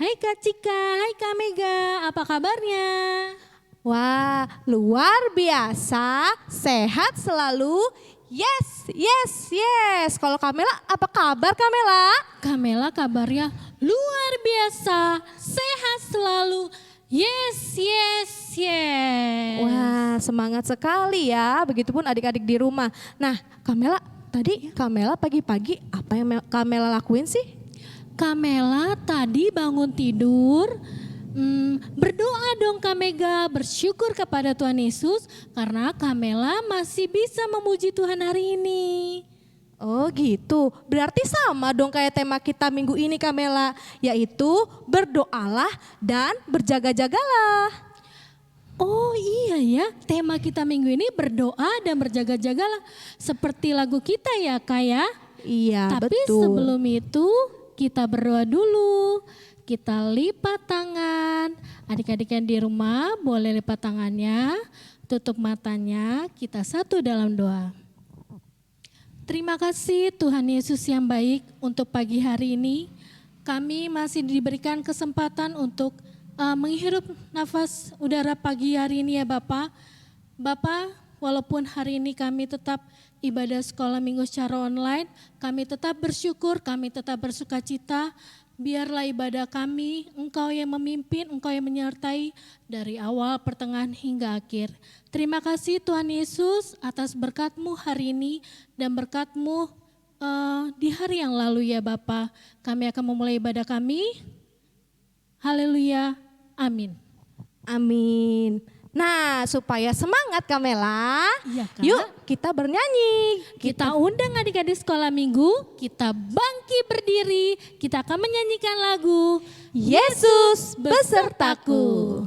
Hai Kak Cika, hai Kak Mega, apa kabarnya? Wah, luar biasa, sehat selalu. Yes, yes, yes. Kalau Kamela, apa kabar Kamela? Kamela kabarnya luar biasa, sehat selalu. Yes, yes, yes. Wah, semangat sekali ya. Begitupun adik-adik di rumah. Nah, Kamela, tadi Kamela pagi-pagi apa yang Kamela lakuin sih? Kamela tadi bangun tidur, berdoa dong Kak Mega, bersyukur kepada Tuhan Yesus karena Kamela masih bisa memuji Tuhan hari ini. Oh gitu, berarti sama dong kayak tema kita minggu ini Kamela, yaitu berdoalah dan berjaga-jagalah. Oh iya ya, tema kita minggu ini berdoa dan berjaga-jagalah. Seperti lagu kita ya Kak ya. Iya, Tapi betul. sebelum itu kita berdoa dulu. Kita lipat tangan. Adik-adik yang di rumah boleh lipat tangannya, tutup matanya, kita satu dalam doa. Terima kasih Tuhan Yesus yang baik untuk pagi hari ini. Kami masih diberikan kesempatan untuk menghirup nafas udara pagi hari ini ya Bapak. Bapak, walaupun hari ini kami tetap ibadah sekolah minggu secara online, kami tetap bersyukur, kami tetap bersukacita. Biarlah ibadah kami, Engkau yang memimpin, Engkau yang menyertai dari awal, pertengahan hingga akhir. Terima kasih Tuhan Yesus atas berkat-Mu hari ini dan berkat-Mu di hari yang lalu ya Bapa. Kami akan memulai ibadah kami. Haleluya, amin. Amin. Nah, supaya semangat Kamela, Iya, Kak. yuk kita bernyanyi. Kita undang adik-adik sekolah minggu, kita bangkit berdiri, kita akan menyanyikan lagu Yesus besertaku.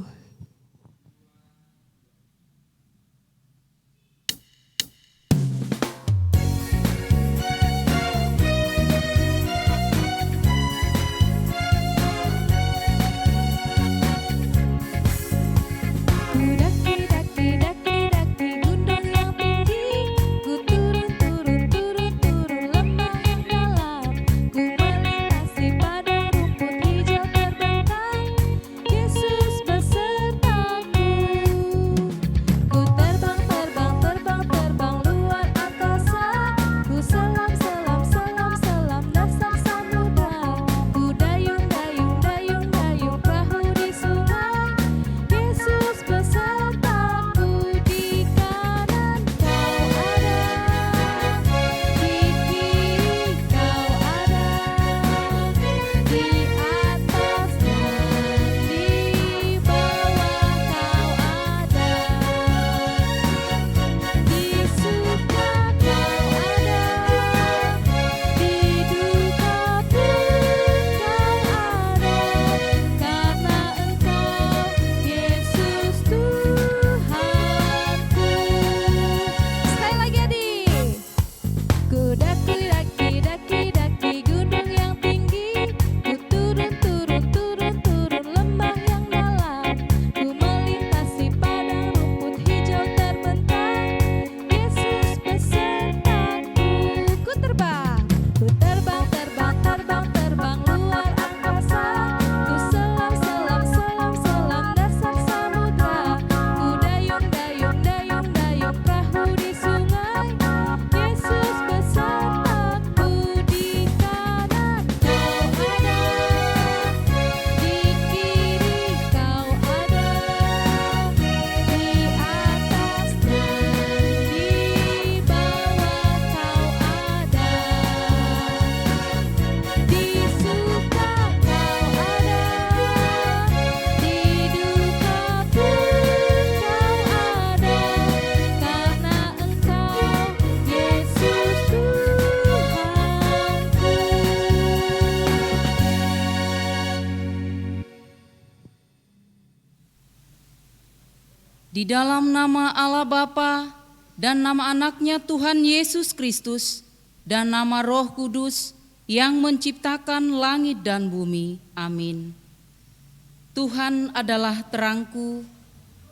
Di dalam nama Allah Bapa dan nama anaknya Tuhan Yesus Kristus dan nama Roh Kudus yang menciptakan langit dan bumi. Amin. Tuhan adalah terangku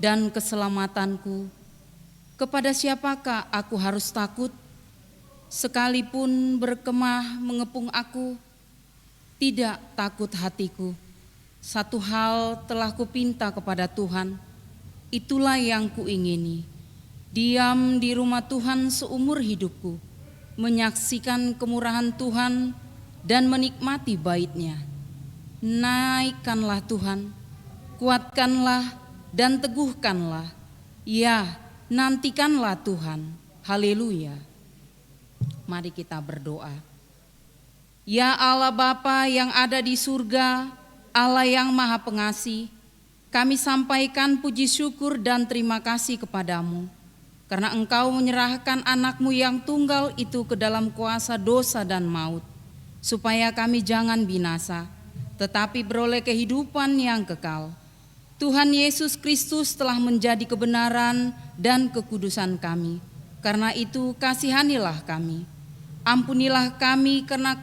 dan keselamatanku. Kepada siapakah aku harus takut? Sekalipun berkemah mengepung aku, tidak takut hatiku. Satu hal telah kupinta kepada Tuhan, itulah yang kuingini, diam di rumah Tuhan seumur hidupku, menyaksikan kemurahan Tuhan dan menikmati bait-Nya. Naikkanlah Tuhan, kuatkanlah dan teguhkanlah, ya nantikanlah Tuhan. Haleluya. Mari kita berdoa. Ya Allah Bapa yang ada di surga, Allah yang Maha Pengasih, kami sampaikan puji syukur dan terima kasih kepadamu, karena Engkau menyerahkan anak-Mu yang tunggal itu ke dalam kuasa dosa dan maut, supaya kami jangan binasa, tetapi beroleh kehidupan yang kekal. Tuhan Yesus Kristus telah menjadi kebenaran dan kekudusan kami. Karena itu kasihanilah kami. Ampunilah kami karena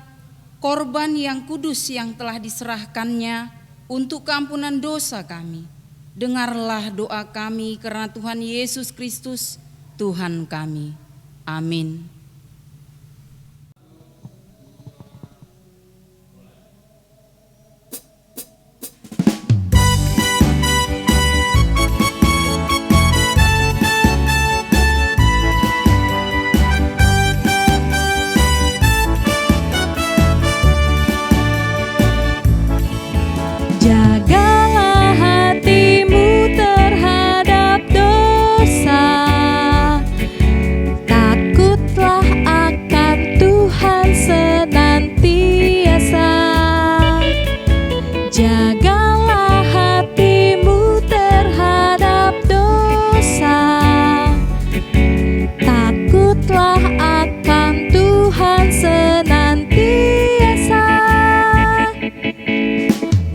korban yang kudus yang telah diserahkannya untuk keampunan dosa kami. Dengarlah doa kami karena Tuhan Yesus Kristus, Tuhan kami. Amin. Jagalah hatimu terhadap dosa, takutlah akan Tuhan senantiasa. Jagalah hatimu terhadap dosa, takutlah akan Tuhan senantiasa.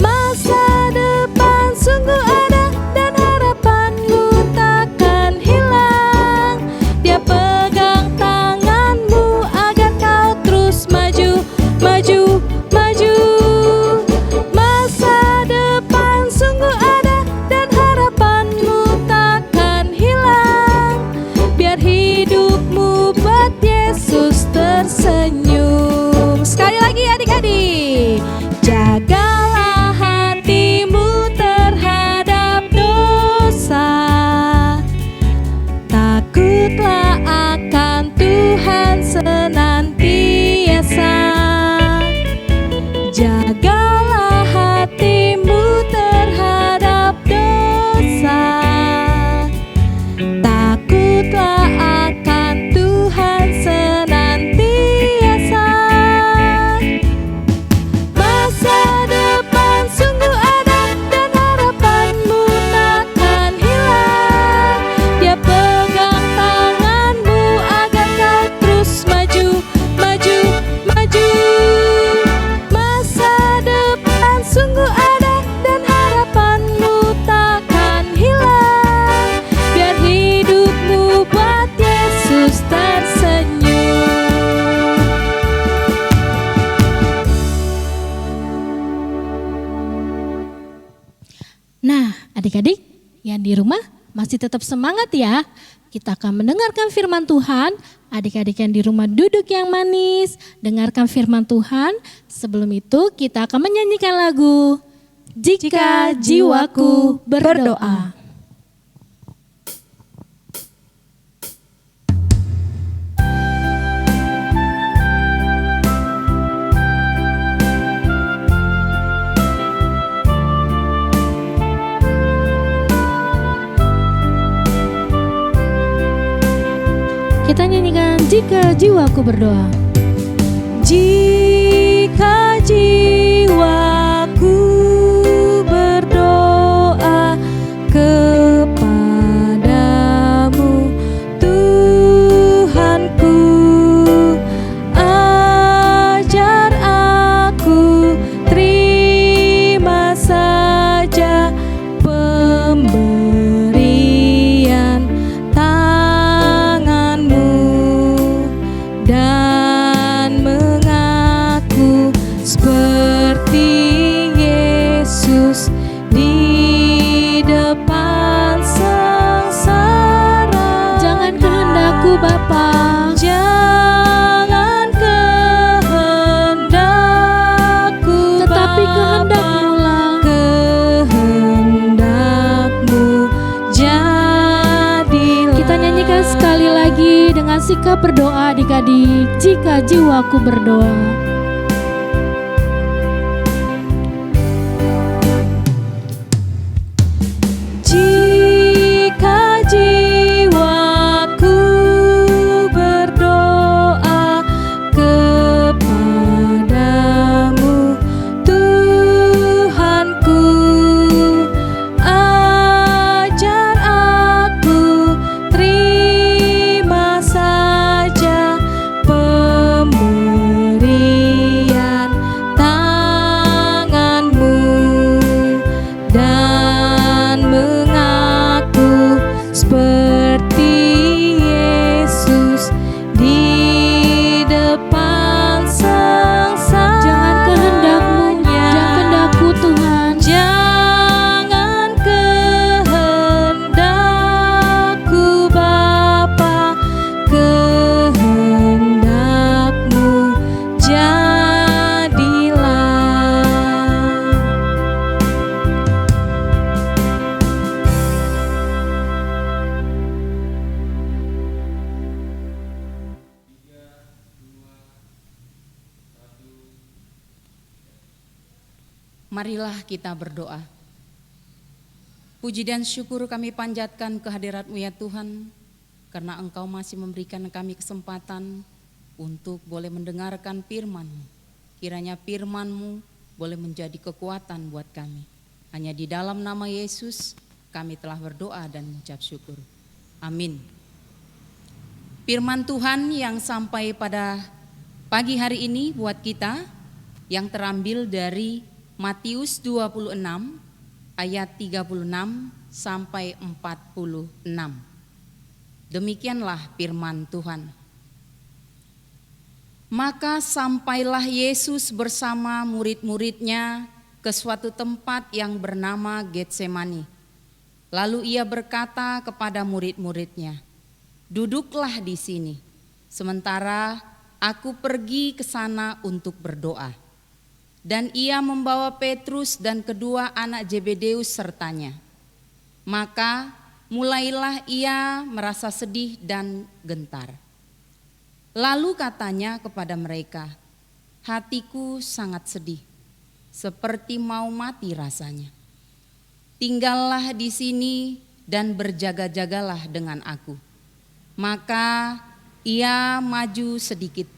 Masa depan sungguh ada dan harapanmu takkan hilang. Dia pegang tanganmu agar kau terus maju, maju, maju. Masa depan sungguh ada dan harapanmu takkan hilang. Biar hidupmu buat Yesus tersenyum. Sekali lagi adik-adik. Jagalah hatimu terhadap dosa, takutlah akan Tuhan senantiasa. Jagalah hatimu terhadap dosa, takutlah akan Tuhan senantiasa. Masa depan sungguh ada dan harapanmu takkan hilang. Dia pegang tanganmu agar kau terus maju, maju, maju. Masa depan sungguh ada dan harapanmu takkan hilang. Biar hidupmu buat Yesus tersenyum. Nah, adik-adik yang di rumah masih tetap semangat ya. Kita akan mendengarkan firman Tuhan. Adik-adik yang di rumah duduk yang manis, dengarkan firman Tuhan. Sebelum itu kita akan menyanyikan lagu Jika Jiwaku Berdoa. Kita nyanyikan Jika Jiwaku Berdoa. Jika jiwaku berdoa kepadamu, Tuhanku, ajar aku terima saja pemberian tanganmu dan mengaku seperti Dengan sikap berdoa adik-adik, jika jiwaku berdoa. Jika jiwaku berdoa kepadamu, Tuhanku, ajar aku terima saja pemberian tanganmu dan mengaku seperti Yesus di depan sengsaranya. Jangan kehendakmu, jangan kehendakku Tuhan. Jangan kehendakku Bapa, kehendakmu jadilah. Marilah kita berdoa. Puji dan syukur kami panjatkan kehadirat-Mu ya Tuhan, karena Engkau masih memberikan kami kesempatan untuk boleh mendengarkan firman-Mu. Kiranya firman-Mu boleh menjadi kekuatan buat kami. Hanya di dalam nama Yesus kami telah berdoa dan mengucap syukur. Amin. Firman Tuhan yang sampai pada pagi hari ini buat kita yang terambil dari Matius 26 ayat 36 sampai 46. Demikianlah firman Tuhan. Maka sampailah Yesus bersama murid-muridnya ke suatu tempat yang bernama Getsemani. Lalu ia berkata kepada murid-muridnya, "Duduklah di sini, sementara aku pergi ke sana untuk berdoa." Dan ia membawa Petrus dan kedua anak Zebedeus sertanya. Maka mulailah ia merasa sedih dan gentar. Lalu katanya kepada mereka, "Hatiku sangat sedih, seperti mau mati rasanya. Tinggallah di sini dan berjaga-jagalah dengan aku." Maka ia maju sedikit,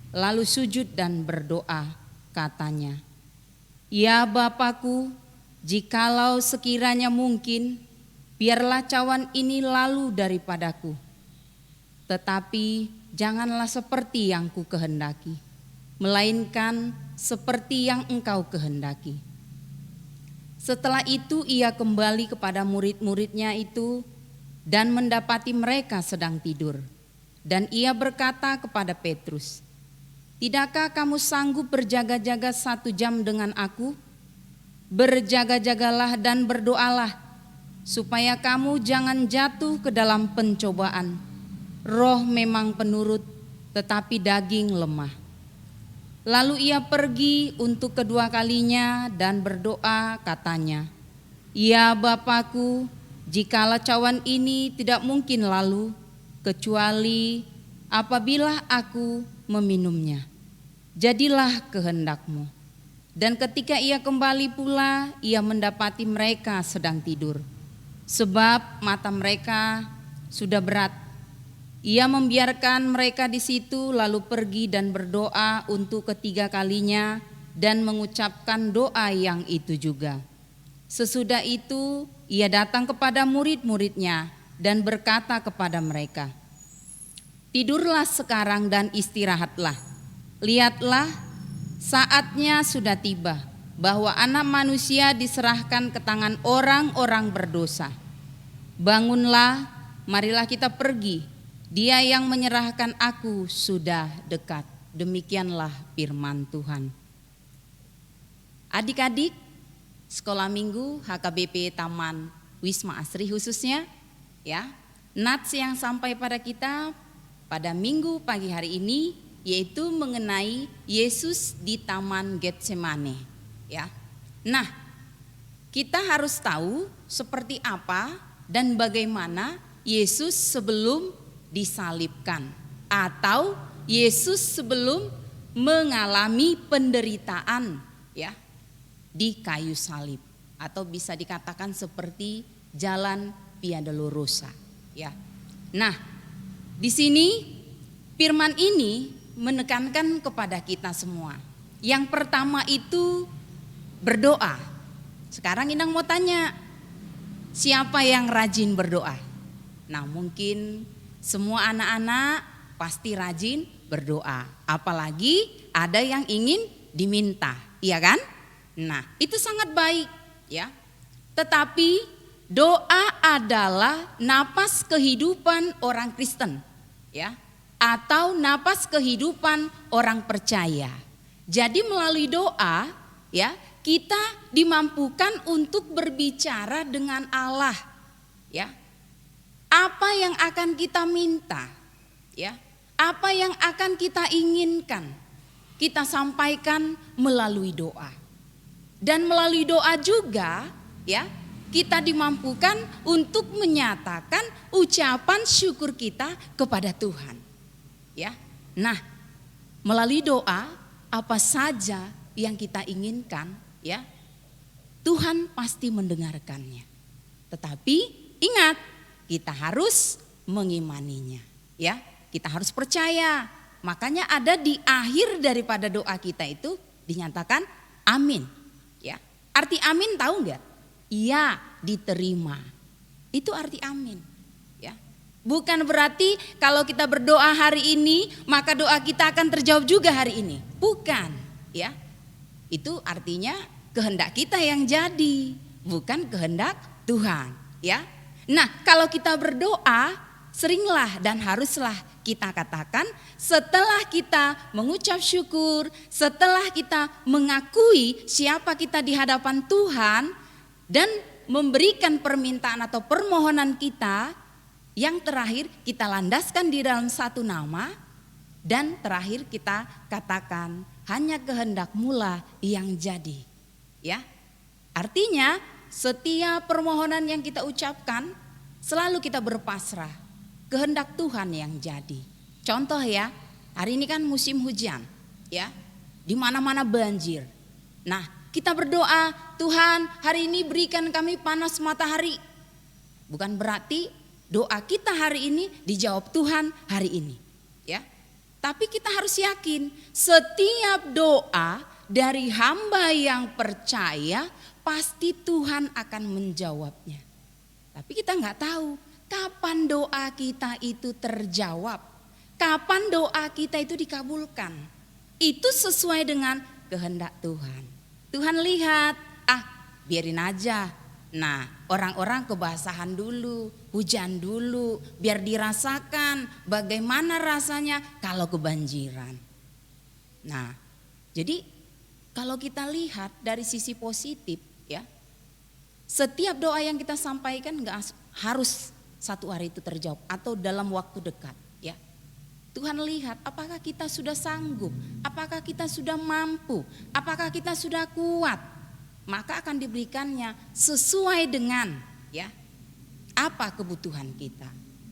lalu sujud dan berdoa. Katanya, "Ya Bapakku, jikalau sekiranya mungkin, biarlah cawan ini lalu daripadaku. Tetapi janganlah seperti yang ku kehendaki, melainkan seperti yang Engkau kehendaki." Setelah itu ia kembali kepada murid-muridnya itu dan mendapati mereka sedang tidur. Dan ia berkata kepada Petrus, "Tidakkah kamu sanggup berjaga-jaga 1 jam dengan aku? Berjaga-jagalah dan berdoalah, supaya kamu jangan jatuh ke dalam pencobaan. Roh memang penurut, tetapi daging lemah." Lalu ia pergi untuk kedua kalinya dan berdoa, katanya, "Ya Bapakku, jikalau cawan ini tidak mungkin lalu, kecuali apabila aku meminumnya, jadilah kehendak-Mu." Dan ketika ia kembali pula, ia mendapati mereka sedang tidur, sebab mata mereka sudah berat. Ia membiarkan mereka di situ, lalu pergi dan berdoa untuk ketiga kalinya dan mengucapkan doa yang itu juga. Sesudah itu ia datang kepada murid-muridnya dan berkata kepada mereka, "Tidurlah sekarang dan istirahatlah. Lihatlah, saatnya sudah tiba bahwa Anak Manusia diserahkan ke tangan orang-orang berdosa. Bangunlah, marilah kita pergi. Dia yang menyerahkan aku sudah dekat." Demikianlah firman Tuhan. Adik-adik, sekolah minggu HKBP Taman Wisma Asri khususnya, ya, nats yang sampai pada kita pada minggu pagi hari ini yaitu mengenai Yesus di Taman Getsemane, ya. Nah, kita harus tahu seperti apa dan bagaimana Yesus sebelum disalibkan atau Yesus sebelum mengalami penderitaan ya di kayu salib, atau bisa dikatakan seperti jalan Via Dolorosa ya. Nah, di sini firman ini menekankan kepada kita semua. Yang pertama itu berdoa. Sekarang Inang mau tanya, siapa yang rajin berdoa? Nah, mungkin semua anak-anak pasti rajin berdoa. Apalagi ada yang ingin diminta, iya kan? Nah, itu sangat baik ya. Tetapi doa adalah napas kehidupan orang Kristen ya, atau napas kehidupan orang percaya. Jadi melalui doa ya, kita dimampukan untuk berbicara dengan Allah ya. Apa yang akan kita minta ya, apa yang akan kita inginkan, kita sampaikan melalui doa. Dan melalui doa juga ya, kita dimampukan untuk menyatakan ucapan syukur kita kepada Tuhan ya. Nah, melalui doa apa saja yang kita inginkan ya, Tuhan pasti mendengarkannya. Tetapi ingat, kita harus mengimaninya ya. Kita harus percaya. Makanya ada di akhir daripada doa kita itu dinyatakan amin ya. Arti amin tahu enggak? Iya, diterima. Itu arti amin ya. Bukan berarti kalau kita berdoa hari ini maka doa kita akan terjawab juga hari ini. Bukan ya. Itu artinya kehendak kita yang jadi, bukan kehendak Tuhan ya. Nah, kalau kita berdoa, seringlah dan haruslah kita katakan setelah kita mengucap syukur, setelah kita mengakui siapa kita di hadapan Tuhan dan memberikan permintaan atau permohonan kita, yang terakhir kita landaskan di dalam satu nama, dan terakhir kita katakan hanya kehendak-Mu-lah yang jadi. Ya. Artinya setiap permohonan yang kita ucapkan selalu kita berpasrah, kehendak Tuhan yang jadi. Contoh ya, hari ini kan musim hujan ya, di mana-mana banjir. Nah, kita berdoa, Tuhan hari ini berikan kami panas matahari. Bukan berarti doa kita hari ini dijawab Tuhan hari ini ya. Tapi kita harus yakin setiap doa dari hamba yang percaya pasti Tuhan akan menjawabnya. Tapi kita nggak tahu kapan doa kita itu terjawab, kapan doa kita itu dikabulkan. Itu sesuai dengan kehendak Tuhan. Tuhan lihat, biarin aja. Nah, orang-orang kebasahan dulu, hujan dulu, biar dirasakan bagaimana rasanya kalau kebanjiran. Nah, jadi kalau kita lihat dari sisi positif ya, setiap doa yang kita sampaikan nggak harus satu hari itu terjawab atau dalam waktu dekat ya. Tuhan lihat apakah kita sudah sanggup, apakah kita sudah mampu, apakah kita sudah kuat, maka akan diberikannya sesuai dengan ya apa kebutuhan kita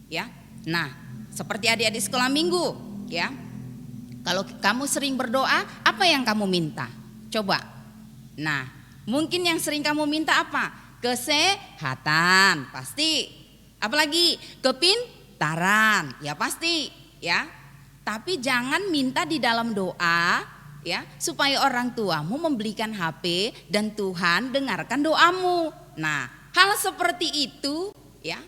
ya. Nah, seperti adik-adik sekolah minggu ya, kalau kamu sering berdoa, apa yang kamu minta? Coba. Nah, mungkin yang sering kamu minta apa? Kesehatan, pasti. Apalagi kepintaran, ya pasti, ya. Tapi jangan minta di dalam doa, ya, supaya orang tuamu membelikan HP dan Tuhan dengarkan doamu. Nah, hal seperti itu, ya,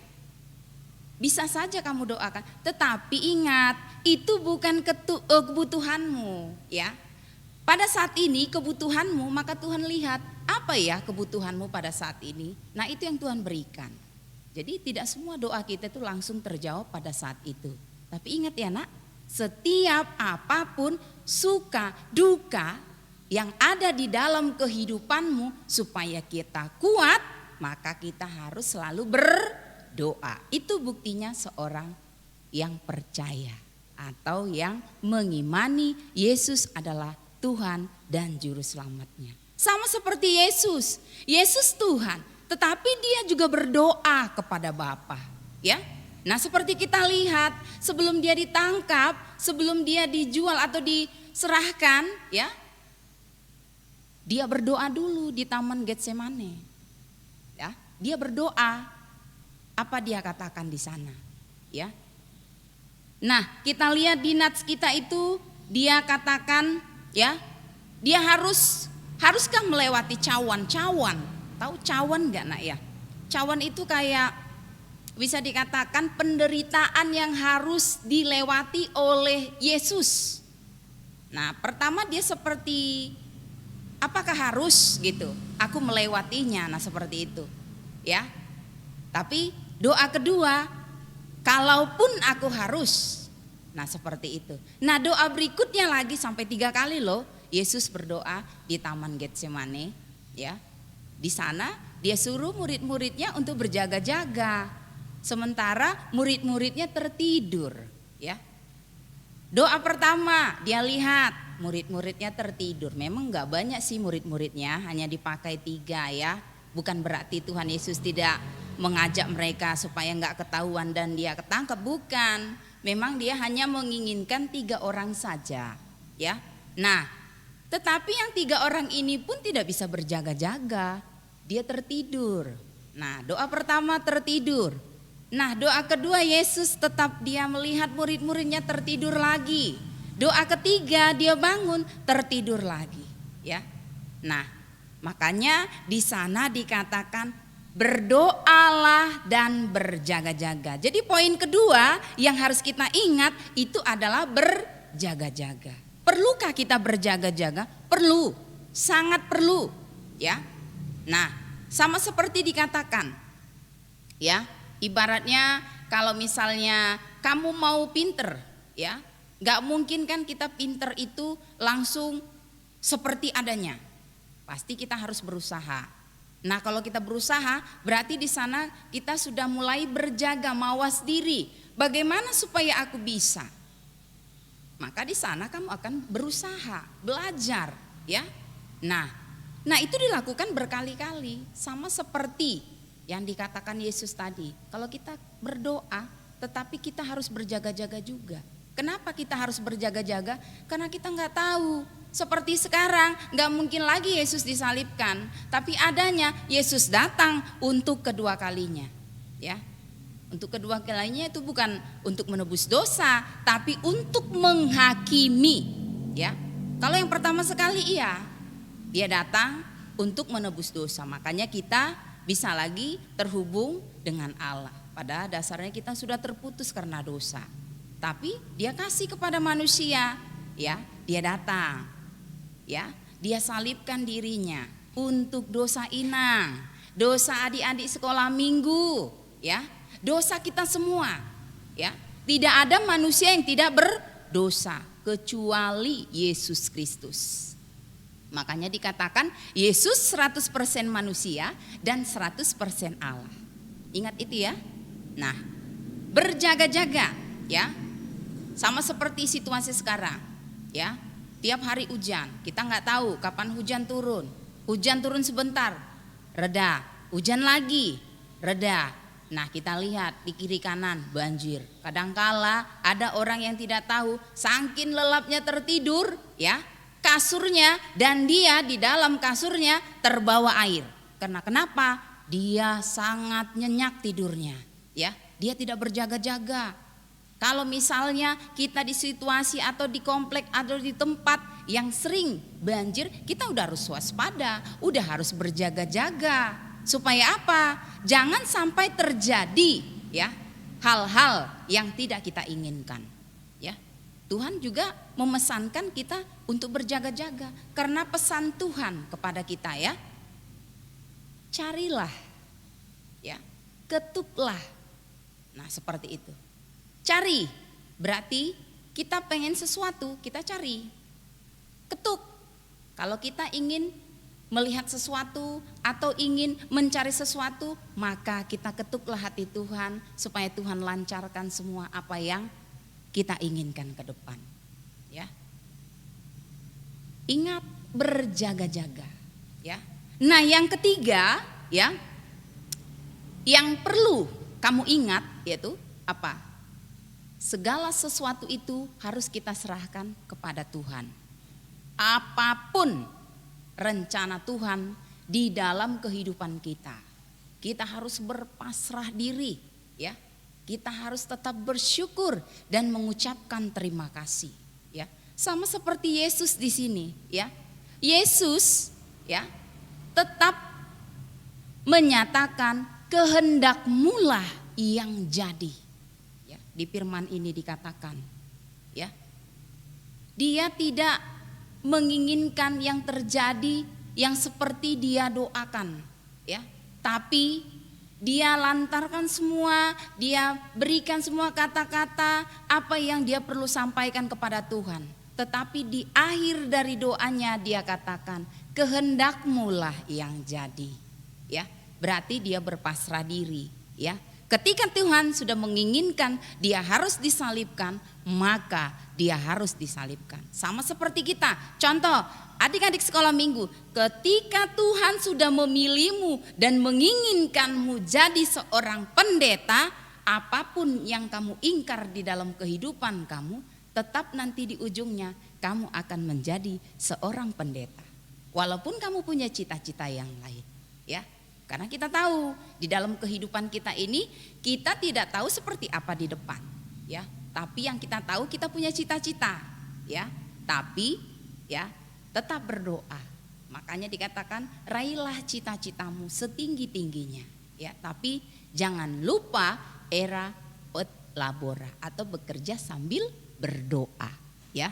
bisa saja kamu doakan. Tetapi ingat, itu bukan kebutuhanmu, ya. Pada saat ini kebutuhanmu, maka Tuhan lihat apa ya kebutuhanmu pada saat ini. Nah, itu yang Tuhan berikan. Jadi tidak semua doa kita itu langsung terjawab pada saat itu. Tapi ingat ya nak, setiap apapun suka duka yang ada di dalam kehidupanmu supaya kita kuat, maka kita harus selalu berdoa. Itu buktinya seorang yang percaya atau yang mengimani Yesus adalah Tuhan dan Juru Selamatnya. Sama seperti Yesus, Yesus Tuhan, tetapi dia juga berdoa kepada Bapa, ya. Nah, seperti kita lihat sebelum dia ditangkap, sebelum dia dijual atau diserahkan, ya, dia berdoa dulu di Taman Getsemane. Ya, dia berdoa. Apa dia katakan di sana? Ya. Nah, kita lihat di nats kita itu dia katakan, ya, dia haruskah melewati cawan? Tahu cawan enggak, Nak, ya? Cawan itu kayak bisa dikatakan penderitaan yang harus dilewati oleh Yesus. Nah, pertama dia seperti apakah harus gitu? Aku melewatinya. Nah, seperti itu. Ya. Tapi doa kedua, kalaupun aku harus. Nah, seperti itu. Nah, doa berikutnya lagi sampai 3 kali loh. Yesus berdoa di Taman Getsemane, ya. Di sana dia suruh murid-muridnya untuk berjaga-jaga. Sementara murid-muridnya tertidur, ya. Doa pertama dia lihat murid-muridnya tertidur. Memang enggak banyak sih murid-muridnya, hanya dipakai 3 ya. Bukan berarti Tuhan Yesus tidak mengajak mereka supaya enggak ketahuan dan dia ketangkep, bukan. Memang dia hanya menginginkan 3 orang saja, ya. Nah, tetapi yang 3 orang ini pun tidak bisa berjaga-jaga. Dia tertidur. Nah, doa pertama tertidur. Nah, doa kedua Yesus tetap dia melihat murid-muridnya tertidur lagi. Doa ketiga dia bangun tertidur lagi, ya. Nah, makanya di sana dikatakan berdoalah dan berjaga-jaga. Jadi poin kedua yang harus kita ingat itu adalah berjaga-jaga. Perlukah kita berjaga-jaga? Perlu, sangat perlu, ya. Nah, sama seperti dikatakan, ya. Ibaratnya kalau misalnya kamu mau pinter, ya, gak mungkin kan kita pinter itu langsung seperti adanya. Pasti kita harus berusaha. Nah, kalau kita berusaha, berarti di sana kita sudah mulai berjaga, mawas diri. Bagaimana supaya aku bisa? Maka di sana kamu akan berusaha, belajar, ya. Nah itu dilakukan berkali-kali, sama seperti yang dikatakan Yesus tadi. Kalau kita berdoa, tetapi kita harus berjaga-jaga juga. Kenapa kita harus berjaga-jaga? Karena kita nggak tahu. Seperti sekarang, nggak mungkin lagi Yesus disalibkan, tapi adanya Yesus datang untuk kedua kalinya, ya. Untuk kedua kalinya itu bukan untuk menebus dosa, tapi untuk menghakimi, ya. Kalau yang pertama sekali iya, dia datang untuk menebus dosa. Makanya kita bisa lagi terhubung dengan Allah. Pada dasarnya kita sudah terputus karena dosa. Tapi dia kasih kepada manusia, ya. Dia datang, ya. Dia salibkan dirinya untuk dosa Inang, dosa adik-adik sekolah minggu, ya. Dosa kita semua, ya. Tidak ada manusia yang tidak berdosa kecuali Yesus Kristus. Makanya dikatakan Yesus 100% manusia dan 100% Allah. Ingat itu ya. Nah, berjaga-jaga, ya. Sama seperti situasi sekarang, ya. Tiap hari hujan, kita nggak tahu kapan hujan turun. Hujan turun sebentar, reda. Hujan lagi, reda. Nah, kita lihat di kiri kanan banjir. Kadangkala ada orang yang tidak tahu, saking lelapnya tertidur, ya. Kasurnya dan dia di dalam kasurnya terbawa air. Karena kenapa? Dia sangat nyenyak tidurnya, ya. Dia tidak berjaga-jaga. Kalau misalnya kita di situasi atau di komplek atau di tempat yang sering banjir, kita udah harus waspada, udah harus berjaga-jaga. Supaya apa? Jangan sampai terjadi, ya, hal-hal yang tidak kita inginkan, ya. Tuhan juga memesankan kita untuk berjaga-jaga karena pesan Tuhan kepada kita, ya. Carilah, ya, ketuklah. Nah, seperti itu. Cari berarti kita pengen sesuatu, kita cari. Ketuk. Kalau kita ingin melihat sesuatu atau ingin mencari sesuatu, maka kita ketuklah hati Tuhan supaya Tuhan lancarkan semua apa yang kita inginkan ke depan, ya. Ingat berjaga-jaga, ya. Nah, yang ketiga, ya, yang perlu kamu ingat yaitu apa? Segala sesuatu itu harus kita serahkan kepada Tuhan. Apapun rencana Tuhan di dalam kehidupan kita, kita harus berpasrah diri, ya. Kita harus tetap bersyukur dan mengucapkan terima kasih, ya. Sama seperti Yesus di sini, ya. Yesus, ya, tetap menyatakan kehendakmulah yang jadi. Ya, di firman ini dikatakan, ya. Dia tidak menginginkan yang terjadi yang seperti dia doakan, ya. Tapi dia lantarkan semua, dia berikan semua kata-kata apa yang dia perlu sampaikan kepada Tuhan. Tetapi di akhir dari doanya dia katakan, kehendakmulah yang jadi. Ya, berarti dia berpasrah diri, ya. Ketika Tuhan sudah menginginkan dia harus disalibkan, maka dia harus disalibkan. Sama seperti kita. Contoh, adik-adik sekolah minggu, ketika Tuhan sudah memilihmu dan menginginkanmu jadi seorang pendeta, apapun yang kamu ingkar di dalam kehidupan kamu, tetap nanti di ujungnya kamu akan menjadi seorang pendeta. Walaupun kamu punya cita-cita yang lain, ya. Karena kita tahu di dalam kehidupan kita ini kita tidak tahu seperti apa di depan, ya. Tapi yang kita tahu kita punya cita-cita, ya. Tapi, ya, tetap berdoa. Makanya dikatakan raihlah cita-citamu setinggi-tingginya, ya. Tapi jangan lupa era et labora atau bekerja sambil berdoa, ya.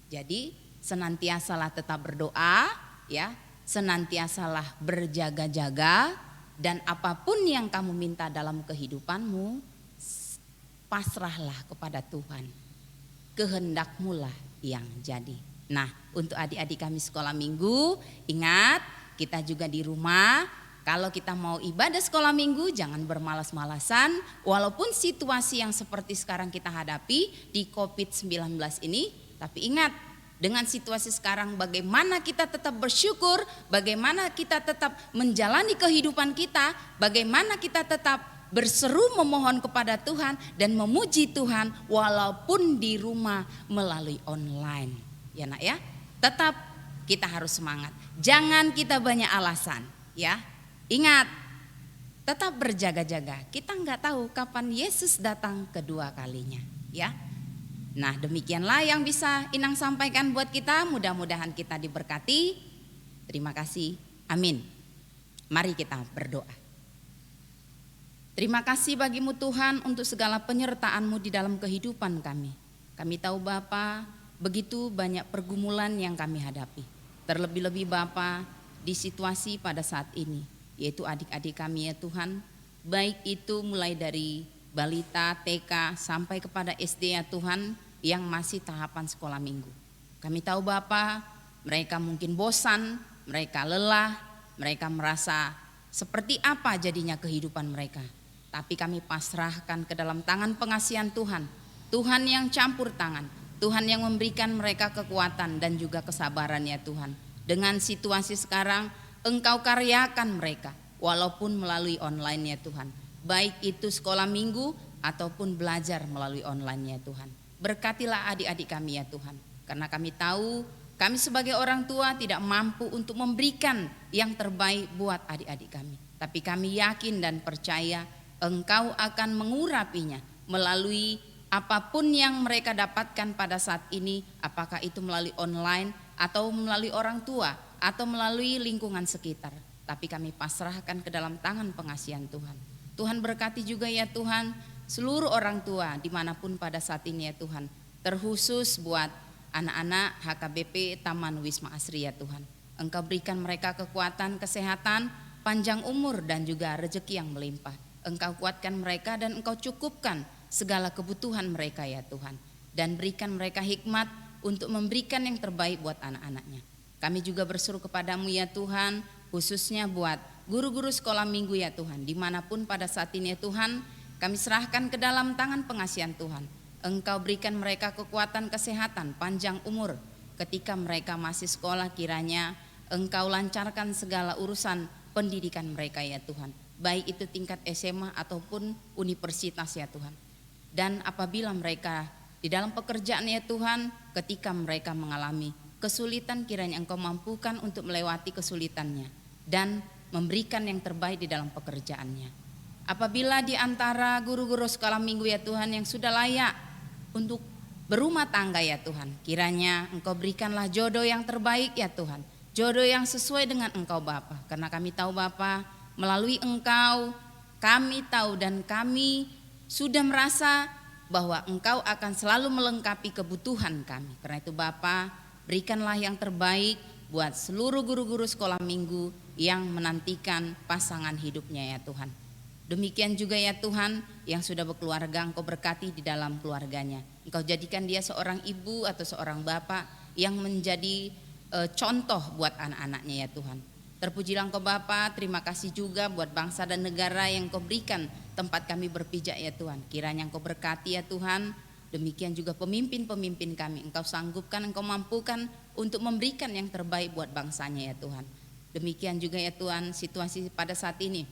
Jadi senantiasalah tetap berdoa, ya. Senantiasalah berjaga-jaga, dan apapun yang kamu minta dalam kehidupanmu, pasrahlah kepada Tuhan. Kehendakmulah yang jadi. Nah, untuk adik-adik kami sekolah minggu, ingat kita juga di rumah, kalau kita mau ibadah sekolah minggu jangan bermalas-malasan. Walaupun situasi yang seperti sekarang kita hadapi di COVID-19 ini, tapi ingat, dengan situasi sekarang bagaimana kita tetap bersyukur, bagaimana kita tetap menjalani kehidupan kita, bagaimana kita tetap berseru memohon kepada Tuhan dan memuji Tuhan walaupun di rumah melalui online. Ya nak ya, tetap kita harus semangat. Jangan kita banyak alasan, ya. Ingat, tetap berjaga-jaga. Kita nggak tahu kapan Yesus datang kedua kalinya, ya. Nah, demikianlah yang bisa Inang sampaikan buat kita. Mudah-mudahan kita diberkati. Terima kasih. Amin. Mari kita berdoa. Terima kasih bagimu Tuhan untuk segala penyertaan-Mu di dalam kehidupan kami. Kami tahu Bapa, begitu banyak pergumulan yang kami hadapi. Terlebih-lebih Bapa, di situasi pada saat ini, yaitu adik-adik kami ya Tuhan. Baik itu mulai dari balita, TK, sampai kepada SD ya Tuhan, yang masih tahapan sekolah minggu. Kami tahu Bapa, mereka mungkin bosan, mereka lelah, mereka merasa seperti apa jadinya kehidupan mereka. Tapi kami pasrahkan ke dalam tangan pengasihan Tuhan. Tuhan yang campur tangan, Tuhan yang memberikan mereka kekuatan dan juga kesabaran ya Tuhan. Dengan situasi sekarang, Engkau karyakan mereka, walaupun melalui online ya Tuhan. Baik itu sekolah minggu ataupun belajar melalui online ya Tuhan. Berkatilah adik-adik kami ya Tuhan. Karena kami tahu kami sebagai orang tua tidak mampu untuk memberikan yang terbaik buat adik-adik kami. Tapi kami yakin dan percaya Engkau akan mengurapinya melalui apapun yang mereka dapatkan pada saat ini. Apakah itu melalui online atau melalui orang tua atau melalui lingkungan sekitar. Tapi kami pasrahkan ke dalam tangan pengasihan Tuhan. Tuhan berkati juga ya Tuhan seluruh orang tua dimanapun pada saat ini ya Tuhan. Terkhusus buat anak-anak HKBP Taman Wisma Asri ya Tuhan. Engkau berikan mereka kekuatan, kesehatan, panjang umur dan juga rezeki yang melimpah. Engkau kuatkan mereka dan Engkau cukupkan segala kebutuhan mereka ya Tuhan. Dan berikan mereka hikmat untuk memberikan yang terbaik buat anak-anaknya. Kami juga berseru kepadamu ya Tuhan, khususnya buat guru-guru sekolah minggu ya Tuhan. Dimanapun pada saat ini ya Tuhan, kami serahkan ke dalam tangan pengasihan Tuhan. Engkau berikan mereka kekuatan, kesehatan, panjang umur. Ketika mereka masih sekolah, kiranya Engkau lancarkan segala urusan pendidikan mereka ya Tuhan. Baik itu tingkat SMA ataupun universitas ya Tuhan. Dan apabila mereka di dalam pekerjaan ya Tuhan, ketika mereka mengalami kesulitan, kiranya Engkau mampukan untuk melewati kesulitannya dan memberikan yang terbaik di dalam pekerjaannya. Apabila di antara guru-guru sekolah minggu ya Tuhan yang sudah layak untuk berumah tangga ya Tuhan, kiranya Engkau berikanlah jodoh yang terbaik ya Tuhan, jodoh yang sesuai dengan Engkau Bapa. Karena kami tahu Bapa, melalui Engkau kami tahu dan kami sudah merasa bahwa Engkau akan selalu melengkapi kebutuhan kami. Karena itu Bapa, berikanlah yang terbaik buat seluruh guru-guru sekolah minggu yang menantikan pasangan hidupnya ya Tuhan. Demikian juga ya Tuhan yang sudah berkeluarga, Engkau berkati di dalam keluarganya. Engkau jadikan dia seorang ibu atau seorang bapak yang menjadi contoh buat anak-anaknya ya Tuhan. Terpujilah Engkau Bapa, terima kasih juga buat bangsa dan negara yang Engkau berikan tempat kami berpijak ya Tuhan. Kiranya Engkau berkati ya Tuhan, demikian juga pemimpin-pemimpin kami. Engkau sanggupkan, Engkau mampukan untuk memberikan yang terbaik buat bangsanya ya Tuhan. Demikian juga ya Tuhan situasi pada saat ini.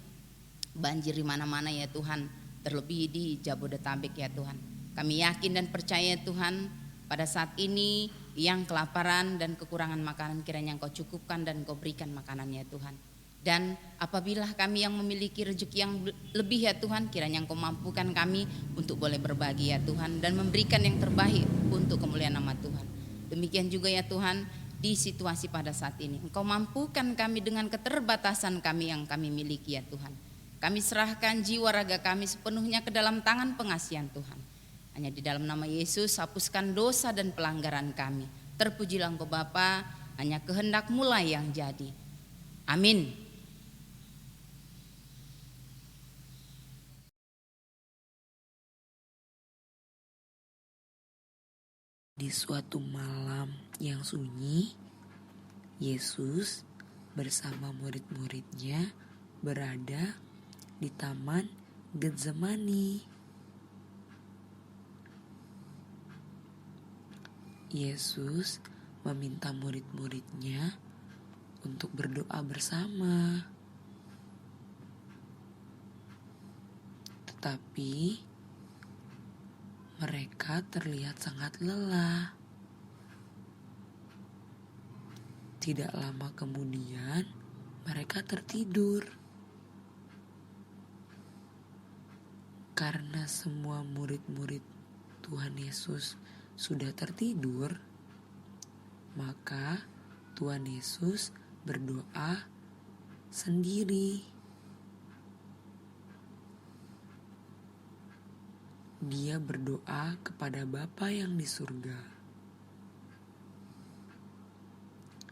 Banjir di mana-mana ya Tuhan, terlebih di Jabodetabek ya Tuhan. Kami yakin dan percaya ya Tuhan, pada saat ini yang kelaparan dan kekurangan makanan kiranya Engkau cukupkan dan Engkau berikan makanan ya Tuhan. Dan apabila kami yang memiliki rezeki yang lebih ya Tuhan, kiranya Engkau mampukan kami untuk boleh berbagi ya Tuhan dan memberikan yang terbaik untuk kemuliaan nama Tuhan. Demikian juga ya Tuhan di situasi pada saat ini, Engkau mampukan kami dengan keterbatasan kami yang kami miliki ya Tuhan. Kami serahkan jiwa raga kami sepenuhnya ke dalam tangan pengasihan Tuhan. Hanya di dalam nama Yesus hapuskan dosa dan pelanggaran kami. Terpujilah Engkau Bapa, hanya kehendak-Mu lah yang jadi. Amin. Di suatu malam yang sunyi, Yesus bersama murid-muridnya berada di Taman Getsemani. Yesus meminta murid-muridnya untuk berdoa bersama. Tetapi mereka terlihat sangat lelah. Tidak lama kemudian mereka tertidur. Karena semua murid-murid Tuhan Yesus sudah tertidur, maka Tuhan Yesus berdoa sendiri. Dia berdoa kepada Bapa yang di surga.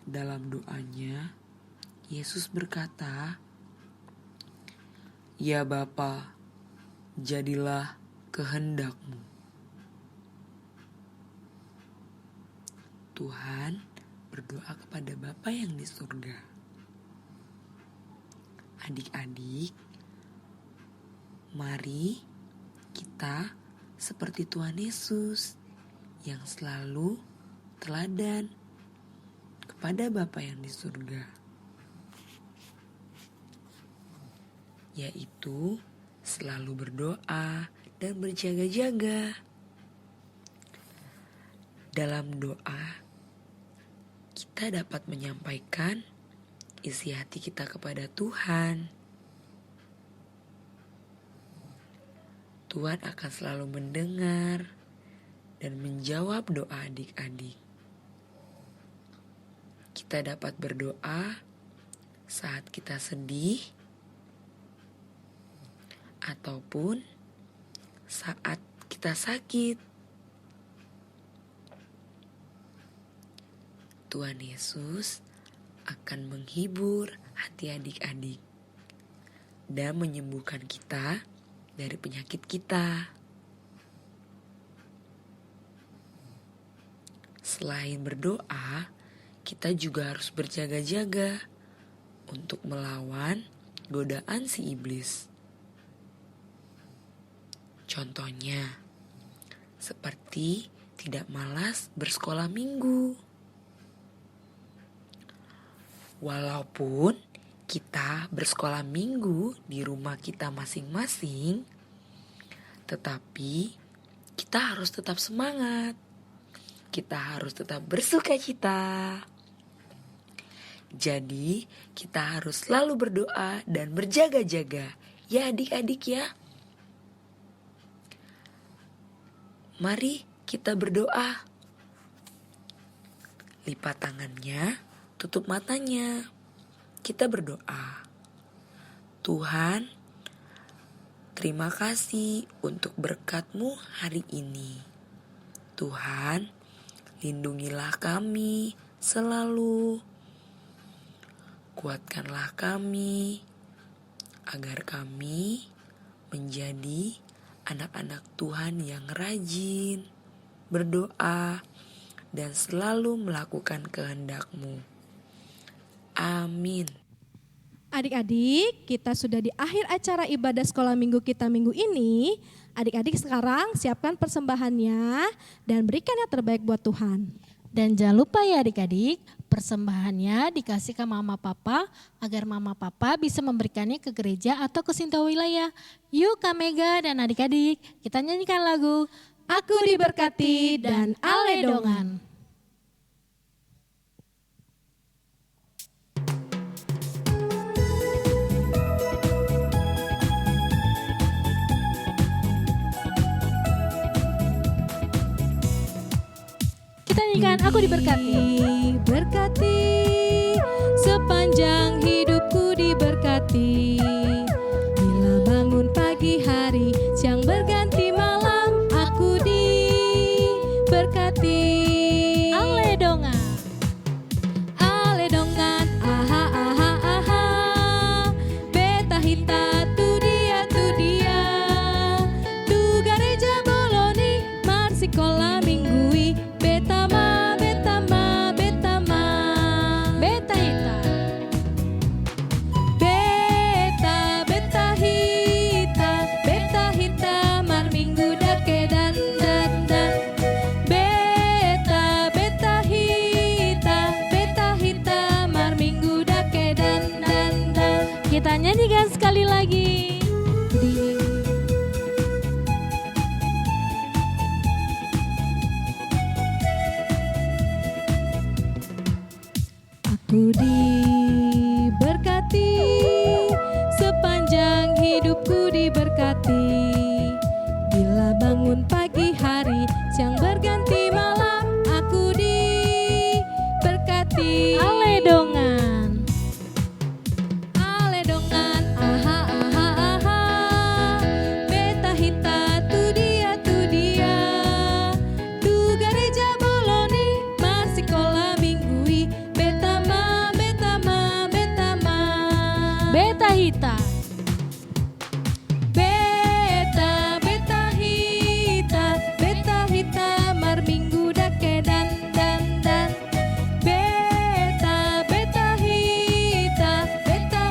Dalam doanya, Yesus berkata, "Ya Bapa, jadilah kehendak-Mu." Tuhan berdoa kepada Bapa yang di surga. Adik-adik, mari kita seperti Tuhan Yesus yang selalu teladan kepada Bapa yang di surga, yaitu selalu berdoa dan berjaga-jaga. Dalam doa, kita dapat menyampaikan isi hati kita kepada Tuhan. Tuhan akan selalu mendengar dan menjawab doa adik-adik. Kita dapat berdoa saat kita sedih ataupun saat kita sakit. Tuhan Yesus akan menghibur hati adik-adik dan menyembuhkan kita dari penyakit kita. Selain berdoa, kita juga harus berjaga-jaga untuk melawan godaan si iblis. Contohnya, seperti tidak malas bersekolah minggu. Walaupun kita bersekolah minggu di rumah kita masing-masing, tetapi kita harus tetap semangat. Kita harus tetap bersukacita. Jadi, kita harus selalu berdoa dan berjaga-jaga. Ya adik-adik ya. Mari kita berdoa. Lipat tangannya, tutup matanya. Kita berdoa. Tuhan, terima kasih untuk berkat-Mu hari ini. Tuhan, lindungilah kami selalu. Kuatkanlah kami agar kami menjadi anak-anak Tuhan yang rajin, berdoa, dan selalu melakukan kehendak-Mu. Amin. Adik-adik, kita sudah di akhir acara ibadah sekolah minggu kita minggu ini. Adik-adik sekarang siapkan persembahannya dan berikan yang terbaik buat Tuhan. Dan jangan lupa ya adik-adik, persembahannya dikasih ke mama papa agar mama papa bisa memberikannya ke gereja atau ke Sinta wilayah. Yuk Kak Mega dan adik-adik, kita nyanyikan lagu Aku diberkati dan aledongan. Kita nyanyikan Aku Diberkati. Berkati, sepanjang hidupku diberkati. Bila bangun pagi hari, siang berganti malam, aku diberkati. Aledongan. Aledongan, aha aha aha. Beta hita tu dia. Tu gereja boloni, marsikola minggui. Betama, betama, betama. Beta hita. Beta hita, mar minggu dake dan. Beta hita, mar minggu dake dan. Kita nyanyikan sekali lagi. Aku diberkati, sepanjang hidupku diberkati. Bila bangun pagi hari, siang berganti malam, aku diberkati. Aledongan. Aledongan, aha aha aha. Beta hita tu dia. Tu gereja boloni, marsikola minggui. Betama, betama, betama. Beta hita. Beta hita, mar minggu dake dan. Beta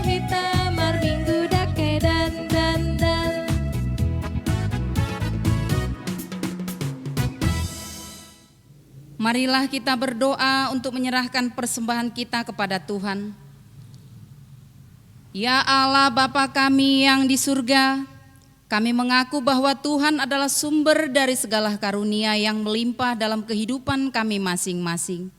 hita, mar minggu dake dan. Marilah kita berdoa untuk menyerahkan persembahan kita kepada Tuhan. Ya Allah Bapa kami yang di surga, kami mengaku bahwa Tuhan adalah sumber dari segala karunia yang melimpah dalam kehidupan kami masing-masing.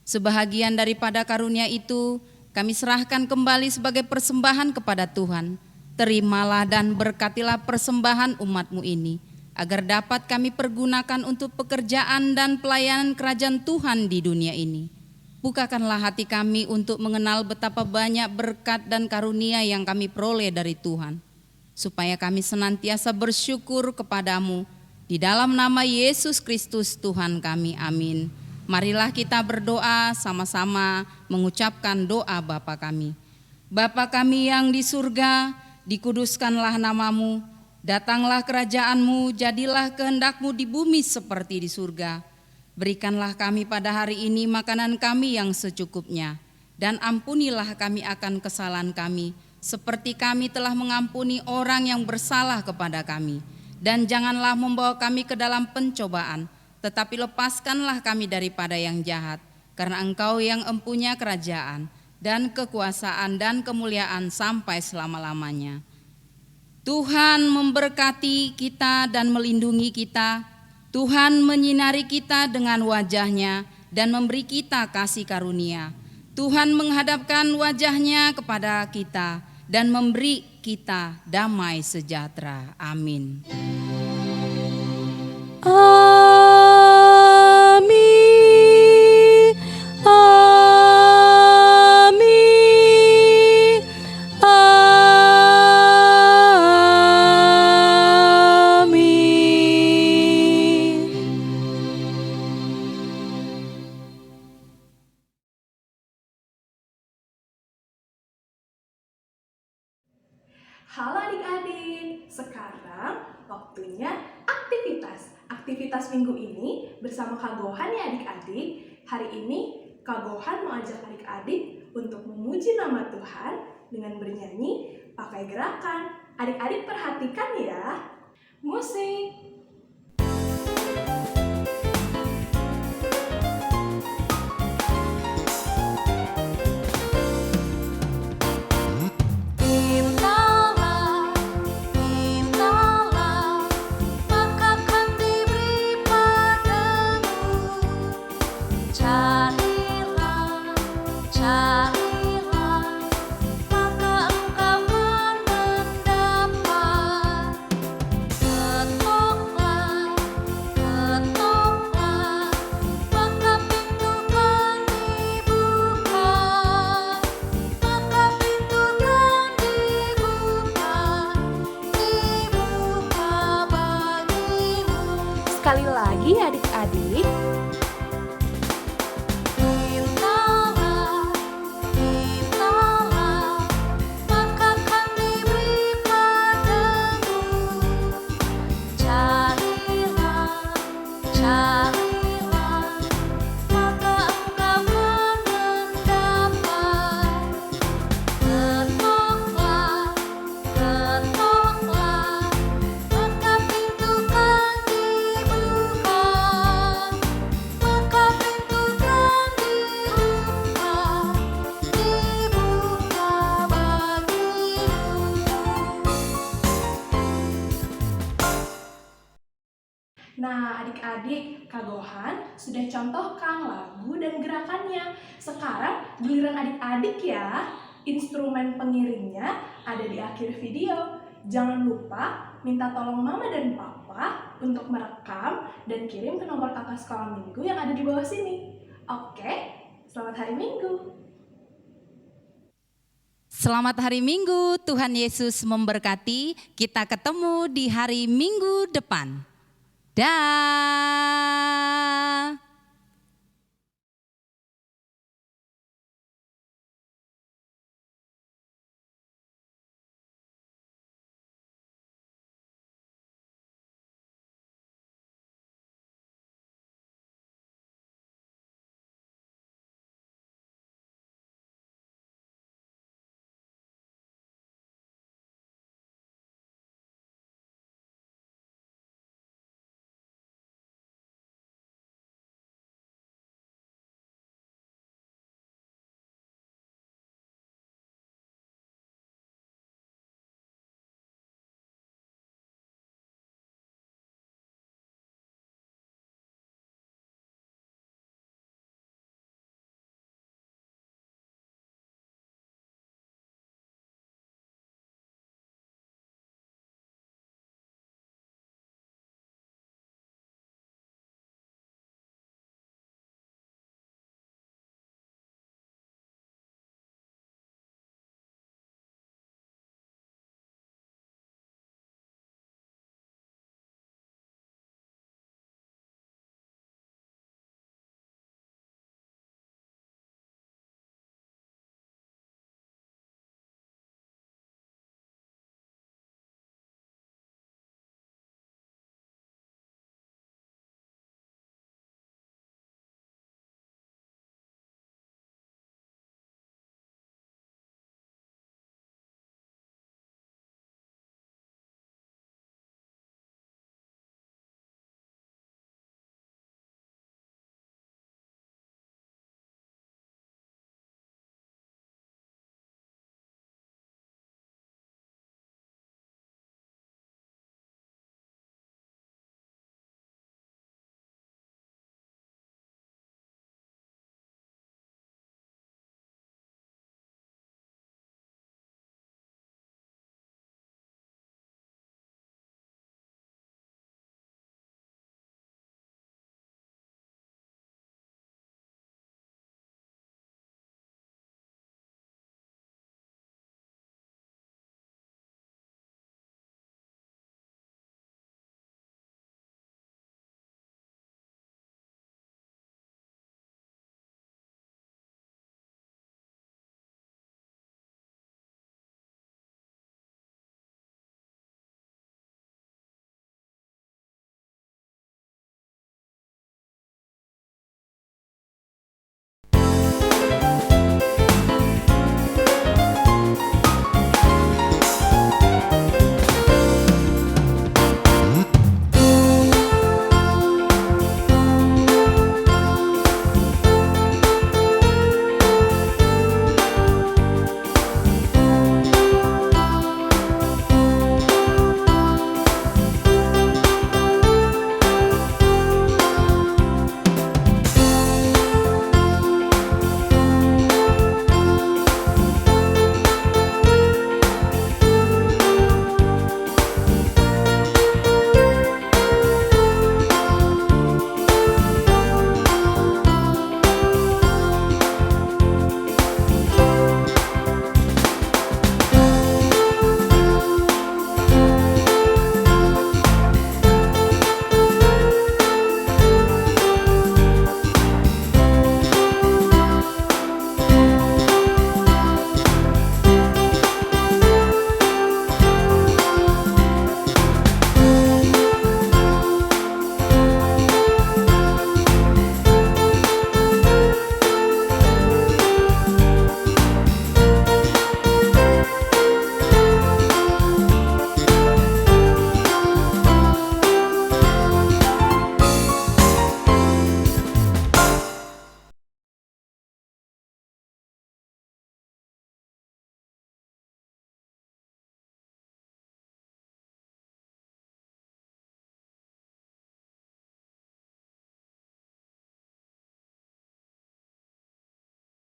Sebahagian daripada karunia itu kami serahkan kembali sebagai persembahan kepada Tuhan. Terimalah dan berkatilah persembahan umat-Mu ini, agar dapat kami pergunakan untuk pekerjaan dan pelayanan kerajaan Tuhan di dunia ini. Bukakanlah hati kami untuk mengenal betapa banyak berkat dan karunia yang kami peroleh dari Tuhan, supaya kami senantiasa bersyukur kepadamu. Di dalam nama Yesus Kristus Tuhan kami, amin. Marilah kita berdoa sama-sama mengucapkan doa Bapa kami. Bapa kami yang di surga, dikuduskanlah namamu, datanglah kerajaan-Mu, jadilah kehendak-Mu di bumi seperti di surga. Berikanlah kami pada hari ini makanan kami yang secukupnya, dan ampunilah kami akan kesalahan kami, seperti kami telah mengampuni orang yang bersalah kepada kami. Dan janganlah membawa kami ke dalam pencobaan, tetapi lepaskanlah kami daripada yang jahat, karena Engkau yang empunya kerajaan, dan kekuasaan, dan kemuliaan sampai selama-lamanya. Tuhan memberkati kita dan melindungi kita. Tuhan menyinari kita dengan wajah-Nya dan memberi kita kasih karunia. Tuhan menghadapkan wajah-Nya kepada kita dan memberi kita damai sejahtera. Amin. Amin. Amin. Amin. Halo adik-adik, sekarang waktunya aktivitas. Aktivitas minggu ini bersama Kak Gohan ya adik-adik. Hari ini Kak Gohan mau ajak adik-adik untuk memuji nama Tuhan dengan bernyanyi pakai gerakan. Adik-adik perhatikan ya. Musik. Mintalah, mintalah, maka akan diberi padamu. Carilah, carilah, maka engkau akan mendapat. Ketoklah, ketoklah, maka pintu akan dibuka. Maka pintu akan dibuka bagimu. Sekali lagi adik-adik. Mintalah, mintalah, maka akan diberi padamu. Carilah, carilah, maka engkau akan mendapat. Ketoklah, ketoklah, maka pintu akan dibuka. Maka pintu akan dibuka bagimu. Nah adik-adik, Kak Gohan sudah contohkan lagu dan gerakannya. Sekarang giliran adik-adik ya. Instrumen pengiringnya ada di akhir video. Jangan lupa minta tolong mama dan papa untuk merekam dan kirim ke nomor kakak sekolah minggu yang ada di bawah sini. Oke, selamat hari Minggu. Selamat hari Minggu, Tuhan Yesus memberkati. Kita ketemu di hari Minggu depan. Dah.